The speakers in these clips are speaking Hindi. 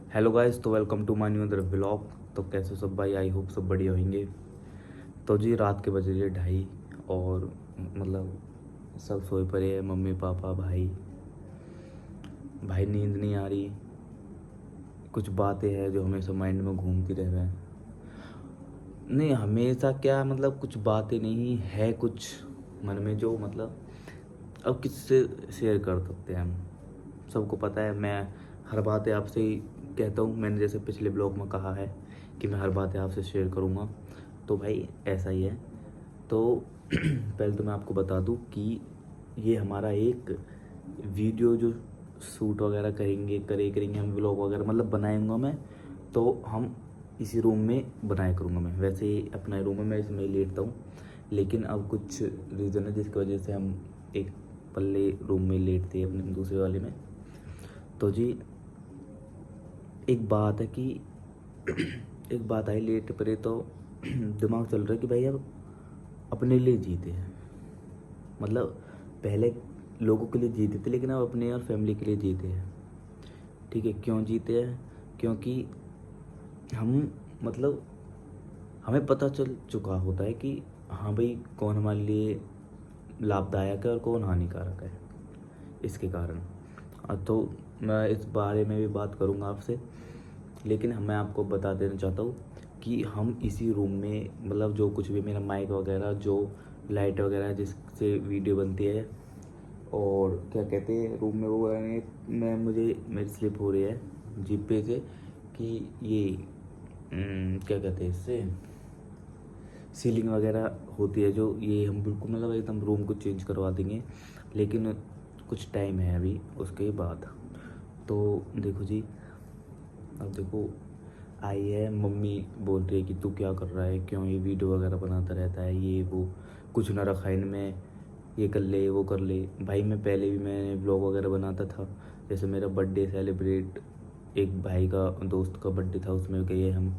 हेलो गाइस, तो welcome to my new other blog. तो कैसे हो सब भाई? आई होप सब बढ़िया होंगे। तो जी रात के बज रही है 2:30 और सब सोए पड़े हैं। मम्मी पापा भाई भाई नींद नहीं आ रही। कुछ बातें हैं जो हमेशा माइंड में घूमती रह रहे हैं। नहीं हमेशा क्या, कुछ बातें नहीं है, कुछ मन में जो अब किससे शेयर कर सकते हैं हम। सबको पता है मैं हर बातें आपसे ही कहता हूँ। मैंने जैसे पिछले ब्लॉग में कहा है कि मैं हर बातें आपसे शेयर करूँगा, तो भाई ऐसा ही है। तो पहले तो मैं आपको बता दूँ कि ये हमारा एक वीडियो जो शूट वगैरह करेंगे हम, व्लॉग वगैरह बनाएंगा मैं। तो हम इसी रूम में बनाया करूँगा मैं। वैसे ही अपना रूम है, मैं इसमें ही लेटता हूँ, लेकिन अब कुछ रीज़न है जिसकी वजह से हम एक पल्ले रूम में लेटते हैं अपने दूसरे वाले में। तो जी एक बात है कि एक बात आई लेट पड़े तो दिमाग चल रहा है कि भाई अब अपने लिए जीते हैं। पहले लोगों के लिए जीते थे, लेकिन अब अपने और फैमिली के लिए जीते हैं। ठीक है, क्यों जीते हैं? क्योंकि हम मतलब हमें पता चल चुका होता है कि हाँ भाई कौन हमारे लिए लाभदायक है और कौन हानिकारक है। इसके कारण तो मैं इस बारे में भी बात करूँगा आपसे, लेकिन मैं आपको बता देना चाहता हूँ कि हम इसी रूम में जो कुछ भी मेरा माइक वगैरह, जो लाइट वगैरह है जिससे वीडियो बनती है, और क्या कहते हैं रूम में वो है, मैं मुझे मेरी स्लिप हो रही है जीप पे से कि ये क्या कहते हैं इससे, सीलिंग वगैरह होती है जो, ये हम बिल्कुल एकदम रूम को चेंज करवा देंगे, लेकिन कुछ टाइम है अभी उसके बाद। तो देखो जी, अब देखो आई है मम्मी बोल रही है कि तू क्या कर रहा है, क्यों ये वीडियो वगैरह बनाता रहता है, ये वो कुछ ना रखा इनमें, ये कर ले वो कर ले। भाई मैं पहले भी मैंने ब्लॉग वगैरह बनाता था। जैसे मेरा बर्थडे सेलिब्रेट, एक भाई का दोस्त का बर्थडे था, उसमें गए हम,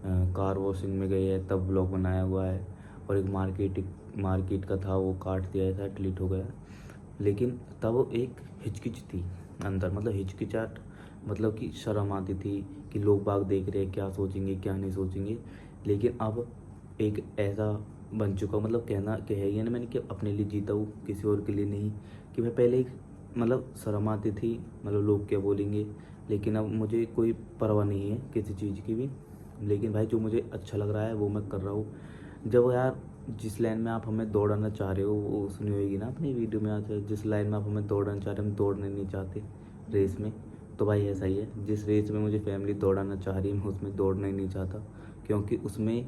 कार वॉशिंग में गए हैं तब ब्लॉग बनाया हुआ है। और एक मार्केट का था, वो काट दिया था, डिलीट हो गया। लेकिन तब एक हिचकिच थी अंदर, हिचकिचाहट, कि शर्म आती थी कि लोग बाग देख रहे हैं, क्या सोचेंगे क्या नहीं सोचेंगे। लेकिन अब एक ऐसा बन चुका, कहना क्या है ये ना, मैंने कि अपने लिए जीता हूँ, किसी और के लिए नहीं। कि मैं पहले शर्म आती थी, लोग क्या बोलेंगे, लेकिन अब मुझे कोई परवाह नहीं है किसी चीज़ की भी। लेकिन भाई जो मुझे अच्छा लग रहा है वो मैं कर रहा हूँ। जब यार जिस लाइन में आप हमें दौड़ाना चाह रहे हो, वो सुनी होगी ना अपनी वीडियो में, आज जिस लाइन में आप हमें दौड़ाना चाह रहे हो, हम दौड़ने नहीं चाहते रेस में। तो भाई ऐसा ही है, जिस रेस में मुझे फैमिली दौड़ाना चाह रही है, मैं उसमें दौड़ना ही नहीं चाहता, क्योंकि उसमें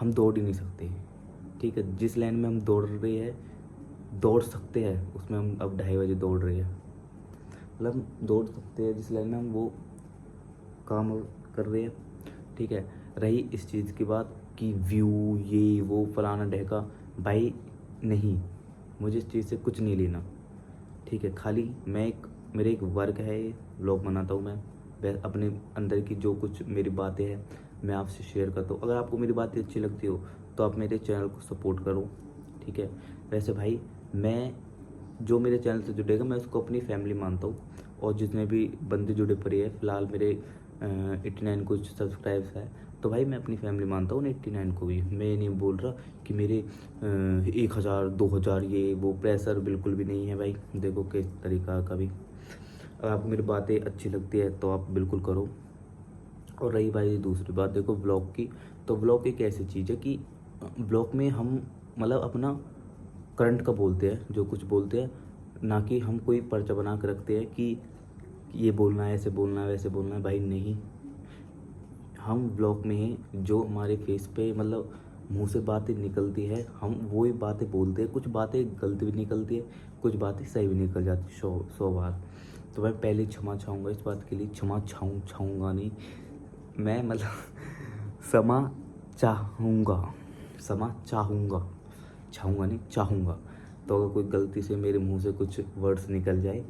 हम दौड़ ही नहीं सकते। ठीक है, जिस लाइन में हम दौड़ सकते हैं, उसमें हम अब 2:30 बजे दौड़ रहे हैं। दौड़ सकते हैं जिस लाइन में हम, वो काम कर रहे हैं। ठीक है, रही इस चीज़ की बात कि व्यू ये वो फलाना ढहका, भाई नहीं, मुझे इस चीज़ से कुछ नहीं लेना। ठीक है, खाली मेरे एक वर्क है, ये व्लॉग बनाता हूँ मैं अपने अंदर की जो कुछ मेरी बातें हैं मैं आपसे शेयर करता हूँ। अगर आपको मेरी बातें अच्छी लगती हो तो आप मेरे चैनल को सपोर्ट करो। ठीक है, वैसे भाई मैं जो मेरे चैनल से जुड़ेगा मैं उसको अपनी फैमिली मानता हूँ। और जितने भी बंदे जुड़े पड़े हैं, फिलहाल मेरे 89 कुछ सब्सक्राइब्स है, तो भाई मैं अपनी फैमिली मानता हूँ 89 को भी। मैं ये नहीं बोल रहा कि मेरे 1000 2000 ये वो, प्रेशर बिल्कुल भी नहीं है भाई। देखो किस तरीका का भी, अगर आपको मेरी बातें अच्छी लगती है तो आप बिल्कुल करो। और रही भाई दूसरी बात, देखो ब्लॉग की, तो ब्लॉग एक ऐसी चीज़ है कि ब्लॉग में हम अपना करंट का बोलते हैं, जो कुछ बोलते हैं, ना कि हम कोई पर्चा बना के रखते हैं कि ये बोलना है, ऐसे बोलना है, वैसे बोलना है। भाई नहीं, हम ब्लॉग में ही जो हमारे फेस पे मुंह से बातें निकलती है, हम वही बातें बोलते हैं। कुछ बातें गलत भी निकलती है, कुछ बातें सही भी निकल जाती 100 बार। तो मैं पहले क्षमा चाहूँगा इस बात के लिए, क्षमा चाहूँगा नहीं, मैं क्षमा चाहूँगा, क्षमा चाहूँगा, चाहूँगा नहीं चाहूँगा। तो अगर कोई गलती से मेरे मुंह से कुछ वर्ड्स निकल जाए,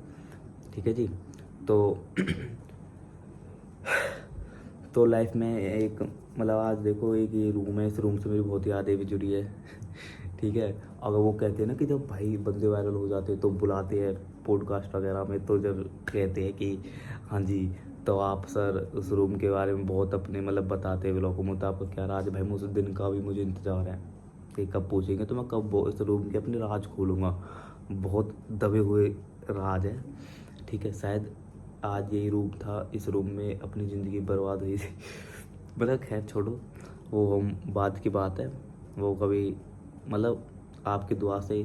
ठीक है जी, तो तो लाइफ में एक आज देखो, एक ये रूम है, इस रूम से मेरी बहुत यादें भी जुड़ी है। ठीक है, अगर वो कहते हैं ना कि जब भाई बंदे वायरल हो जाते हैं तो बुलाते हैं पॉडकास्ट वगैरह में, तो जब कहते हैं कि हाँ जी तो आप सर उस रूम के बारे में बहुत अपने मतलब बताते व्लॉग में, तो आपका क्या राज है भाई, मुझे उस दिन का भी मुझे इंतज़ार है कि कब पूछेंगे तो मैं कब इस रूम के अपने राज खोलूँगा। बहुत दबे हुए राज है, ठीक है। शायद आज यही रूम था, इस रूम में अपनी ज़िंदगी बर्बाद हुई थी। मतलब खैर छोड़ो, वो हम बाद की बात है। वो कभी मतलब आपकी दुआ से,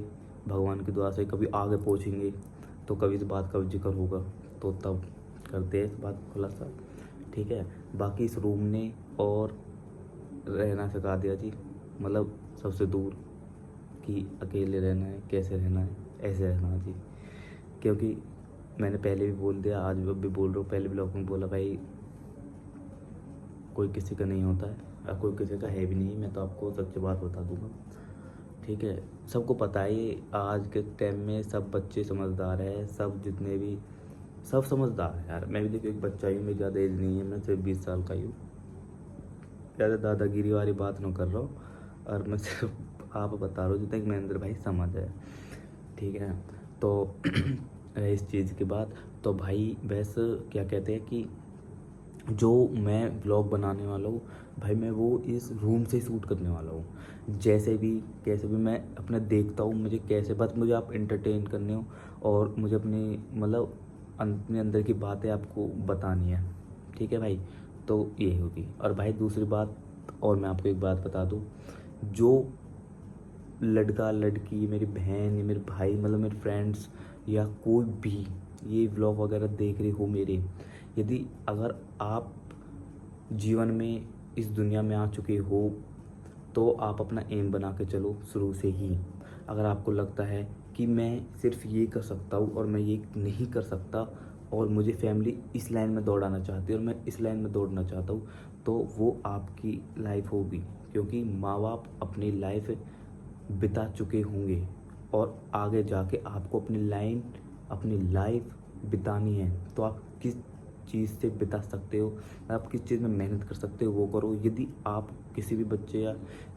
भगवान की दुआ से कभी आगे पहुँचेंगे तो कभी इस बात का भी जिक्र होगा, तो तब करते हैं इस बात को खुलासा, ठीक है। बाकी इस रूम ने और रहना सिखा दिया जी, मतलब सबसे दूर कि अकेले रहना है, कैसे रहना है, ऐसे रहना है जी। क्योंकि मैंने पहले भी बोल दिया, आज भी बोल रहा हूँ, पहले ब्लॉग में बोला भाई कोई किसी का नहीं होता है और कोई किसी का है भी नहीं। मैं तो आपको सच्ची बात बता दूंगा, ठीक है। सबको पता है ये आज के टाइम में सब बच्चे समझदार है, सब जितने भी सब समझदार है यार। मैं भी देखो एक बच्चा ही हूँ, मेरी ज़्यादा एज नहीं है, मैं सिर्फ 20 साल का ही हूँ। ज़्यादा दादागिरी वाली बात ना कर रहा हूँ, और मैं सिर्फ आप बता रहा हूँ जितना कि महेंद्र भाई समझ है, ठीक है। तो रहे इस चीज़ की बात, तो भाई वैसे क्या कहते हैं कि जो मैं व्लॉग बनाने वाला हूँ भाई, मैं वो इस रूम से शूट करने वाला हूँ। जैसे भी कैसे भी मैं अपना देखता हूँ, मुझे कैसे बस मुझे आप एंटरटेन करने हो और मुझे अपनी मतलब अपने अंदर की बातें आपको बतानी है, ठीक है भाई। तो ये होगी। और भाई दूसरी बात, और मैं आपको एक बात बता दूँ, जो लड़का लड़की, मेरी बहन या मेरे भाई, मतलब मेरे फ्रेंड्स या कोई भी ये व्लॉग वगैरह देख रहे हो मेरे, यदि अगर आप जीवन में इस दुनिया में आ चुके हो तो आप अपना एम बना के चलो शुरू से ही। अगर आपको लगता है कि मैं सिर्फ ये कर सकता हूँ और मैं ये नहीं कर सकता, और मुझे फैमिली इस लाइन में दौड़ाना चाहती है और मैं इस लाइन में दौड़ना चाहता हूँ, तो वो आपकी लाइफ होगी। क्योंकि माँ बाप अपनी लाइफ बिता चुके होंगे और आगे जाके आपको अपनी लाइफ बितानी है, तो आप किस चीज़ से बिता सकते हो, आप किस चीज़ में मेहनत कर सकते हो वो करो। यदि आप किसी भी बच्चे या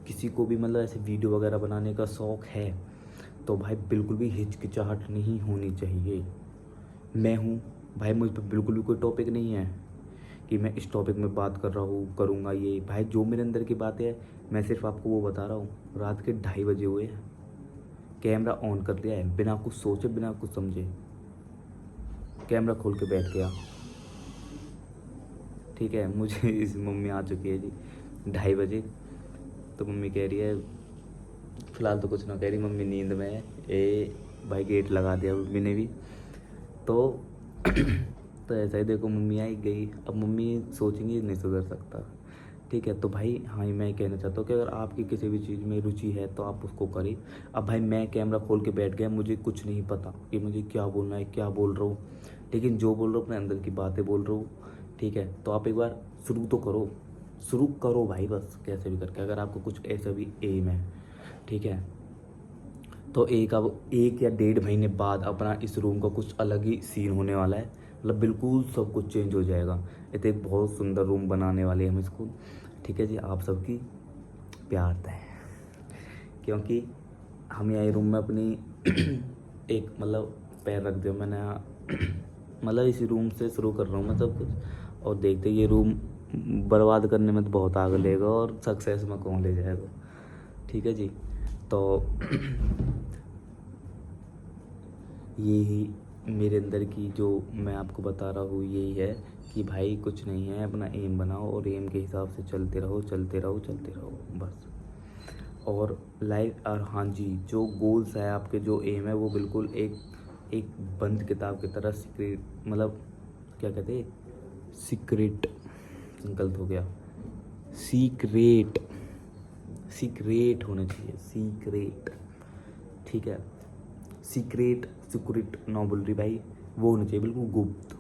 किसी को भी मतलब ऐसे वीडियो वगैरह बनाने का शौक़ है तो भाई बिल्कुल भी हिचकिचाहट नहीं होनी चाहिए। मैं हूँ भाई, मुझ पर बिल्कुल भी कोई टॉपिक नहीं है कि मैं इस टॉपिक में बात कर रहा हूँ करूँगा ये। भाई जो मेरे अंदर की बातें है मैं सिर्फ आपको वो बता रहा हूँ। रात के 2:30 बजे हुए, कैमरा ऑन कर दिया है, बिना कुछ सोचे बिना कुछ समझे कैमरा खोल के बैठ गया, ठीक है। मुझे इस मम्मी आ चुकी है जी 2:30 बजे, तो मम्मी कह रही है, फ़िलहाल तो कुछ ना कह रही, मम्मी नींद में है। भाई गेट लगा दिया मम्मी ने भी, तो तो ऐसा ही देखो मम्मी आई गई। अब मम्मी सोचेंगी नहीं सुधर सकता, ठीक है। तो भाई हाँ, मैं ये कहना चाहता हूँ कि अगर आपकी किसी भी चीज़ में रुचि है तो आप उसको करें। अब भाई मैं कैमरा खोल के बैठ गया, मुझे कुछ नहीं पता कि मुझे क्या बोलना है, क्या बोल रहा हूँ, लेकिन जो बोल रहा हूँ अपने अंदर की बातें बोल रहा हूँ, ठीक है। तो आप एक बार शुरू तो करो, शुरू करो भाई, बस कैसे भी करके, अगर आपको कुछ ऐसा भी एम है, ठीक है। तो अब 1 या 1.5 महीने बाद अपना इस रूम का कुछ अलग ही सीन होने वाला है, मतलब बिल्कुल सब कुछ चेंज हो जाएगा। ये तो एक बहुत सुंदर रूम बनाने वाले हैं हम इसको, ठीक है जी। आप सबकी प्यार है, क्योंकि हम यहाँ रूम में अपनी एक मतलब पैर रख दिया मैंने मतलब इसी रूम से शुरू कर रहा हूँ मैं सब कुछ, और देखते ये रूम बर्बाद करने में तो बहुत आगे लेगा और सक्सेस में कौन ले जाएगा, ठीक है जी। तो यही मेरे अंदर की जो मैं आपको बता रहा हूँ यही है कि भाई कुछ नहीं है, अपना एम बनाओ और एम के हिसाब से चलते रहो चलते रहो चलते रहो बस। और लाइफ, और हाँ जी, जो गोल्स है आपके, जो एम है, वो बिल्कुल एक बंद किताब की तरह सीक्रेट, मतलब क्या कहते हैं, सीक्रेट, गलत हो गया, सीक्रेट सीक्रेट होना चाहिए, सीक्रेट, ठीक है। सीक्रेट ना बोल रही भाई, वो होना चाहिए बिल्कुल गुप्त।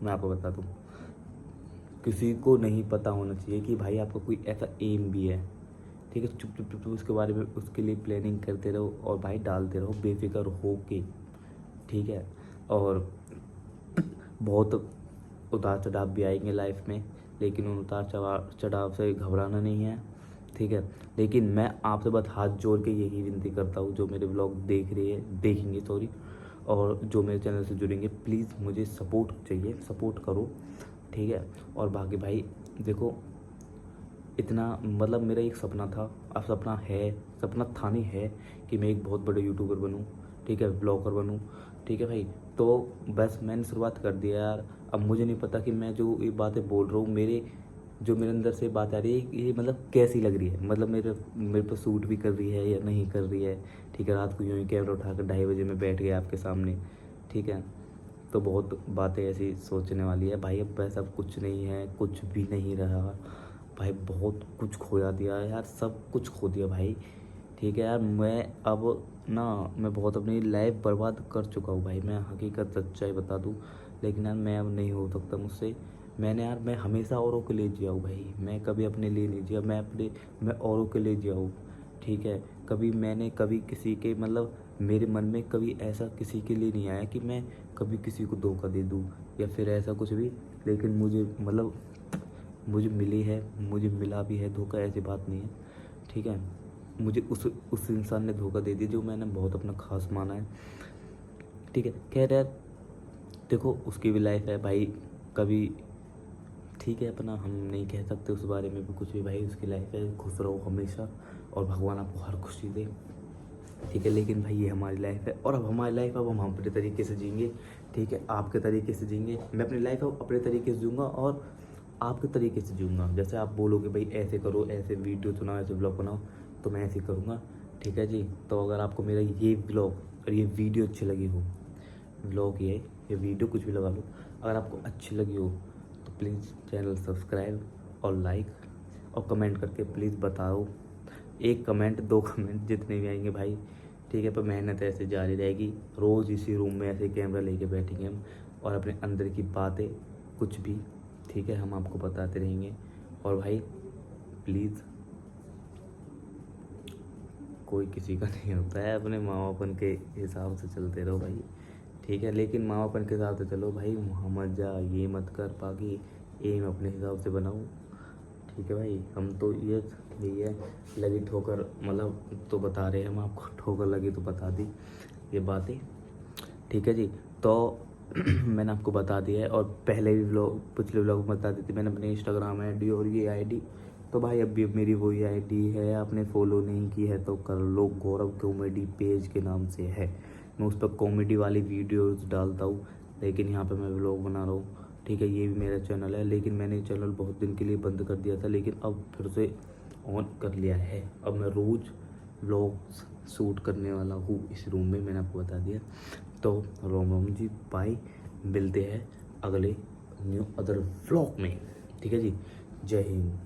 मैं आपको बता दूँ, किसी को नहीं पता होना चाहिए कि भाई आपका कोई ऐसा एम भी है, ठीक है। चुप चुप चुप चुप उसके बारे में, उसके लिए प्लानिंग करते रहो और भाई डालते रहो बेफिक्र हो के, ठीक है। और बहुत उतार चढ़ाव भी आएंगे लाइफ में, लेकिन उन उतार चढ़ाव से घबराना नहीं है, ठीक है। लेकिन मैं आपसे बस हाथ जोड़ के यही विनती करता हूँ, जो मेरे ब्लॉग देखेंगे सॉरी, और जो मेरे चैनल से जुड़ेंगे, प्लीज़ मुझे सपोर्ट चाहिए, सपोर्ट करो, ठीक है। और बाकी भाई देखो, इतना मतलब मेरा एक सपना था, अब सपना है, सपना था नहीं है कि मैं एक बहुत बड़े यूट्यूबर बनूं, ठीक है, ब्लॉगर बनूं, ठीक है भाई। तो बस मैंने शुरुआत कर दिया यार। अब मुझे नहीं पता कि मैं जो ये बातें बोल रहा हूँ, मेरे अंदर से बात आ रही है, ये मतलब कैसी लग रही है, मतलब मेरे पर सूट भी कर रही है या नहीं कर रही है, ठीक है। रात को यूँ ही कैमरा उठाकर 2:30 बजे में बैठ गया आपके सामने, ठीक है। तो बहुत बातें ऐसी सोचने वाली है भाई। अब वैसा कुछ नहीं है, कुछ भी नहीं रहा भाई। बहुत कुछ खोया दिया है यार, सब कुछ खो दिया भाई, ठीक है यार। मैं अब ना, मैं बहुत अपनी लाइफ बर्बाद कर चुका हूँ भाई, मैं हकीकत सच्चाई बता दूँ। लेकिन यार मैं अब नहीं हो सकता मुझसे। मैं हमेशा औरों के लिए जिया हूँ भाई, मैं कभी अपने लिए नहीं जिया। मैं औरों के लिए जिया हूँ, ठीक है। कभी किसी के मतलब मेरे मन में कभी ऐसा किसी के लिए नहीं आया कि मैं कभी किसी को धोखा दे दूँ या फिर ऐसा कुछ भी। लेकिन मुझे मिली है, मुझे मिला भी है धोखा, ऐसी बात नहीं है, ठीक है। मुझे उस इंसान ने धोखा दे दिया जो मैंने बहुत अपना खास माना है, ठीक है। खैर यार देखो, उसकी भी लाइफ है भाई, कभी ठीक है अपना, हम नहीं कह सकते उस बारे में भी कुछ भी भाई। उसकी लाइफ है, खुश रहो हमेशा और भगवान आपको हर खुशी दे, ठीक है। लेकिन भाई ये हमारी लाइफ है और अब हमारी लाइफ अब हम अपने तरीके से जिएंगे, ठीक है। आपके तरीके से जिएंगे, मैं अपनी लाइफ अब अपने तरीके से जीऊँगा और आपके तरीके से जीऊँगा। जैसे आप बोलोगे भाई ऐसे करो, ऐसे वीडियो बनाओ, ऐसे ब्लॉग बनाओ, तो मैं ऐसे ही करूँगा, ठीक है जी। तो अगर आपको मेरा ये ब्लॉग और ये वीडियो अच्छी लगी हो, ब्लॉग ये वीडियो कुछ भी लगा लो, अगर आपको अच्छी लगी हो तो प्लीज़ चैनल सब्सक्राइब और लाइक और कमेंट करके प्लीज़ बताओ। एक कमेंट, 2 कमेंट, जितने भी आएंगे भाई, ठीक है। पर मेहनत ऐसे जारी रहेगी, रोज़ इसी रूम में ऐसे कैमरा लेके बैठेंगे हम और अपने अंदर की बातें कुछ भी, ठीक है, हम आपको बताते रहेंगे। और भाई प्लीज़, कोई किसी का नहीं होता है, अपने माँ बापन के हिसाब से चलते रहो भाई, ठीक है। लेकिन माँ बापन के हिसाब से चलो भाई, वहाँ मत जा, ये मत कर, बाकी एम अपने हिसाब से बनाओ, ठीक है भाई। हम तो यही है, लगी ठोकर मतलब तो बता रहे हैं हम आपको, ठोकर लगी तो बता दी ये बातें, ठीक है जी। तो मैंने आपको बता दिया है और पहले भी पिछले व्लॉग में बता दी थी मैंने अपनी इंस्टाग्राम आईडी और ये आईडी। तो भाई अब भी मेरी वही आईडी है, आपने फॉलो नहीं की है तो कर लो, गौरव कॉमेडी पेज के नाम से है। मैं उस पर कॉमेडी वाली वीडियोस डालता हूँ, लेकिन यहाँ पे मैं व्लॉग बना रहा हूँ, ठीक है। ये भी मेरा चैनल है, लेकिन मैंने चैनल बहुत दिन के लिए बंद कर दिया था, लेकिन अब फिर से ऑन कर लिया है। अब मैं रोज़ व्लॉग्स शूट करने वाला हूँ इस रूम में, मैंने आपको बता दिया। तो रोम रोम जी, बाय, मिलते हैं अगले न्यू अदर व्लॉग में, ठीक है जी। जय हिंद।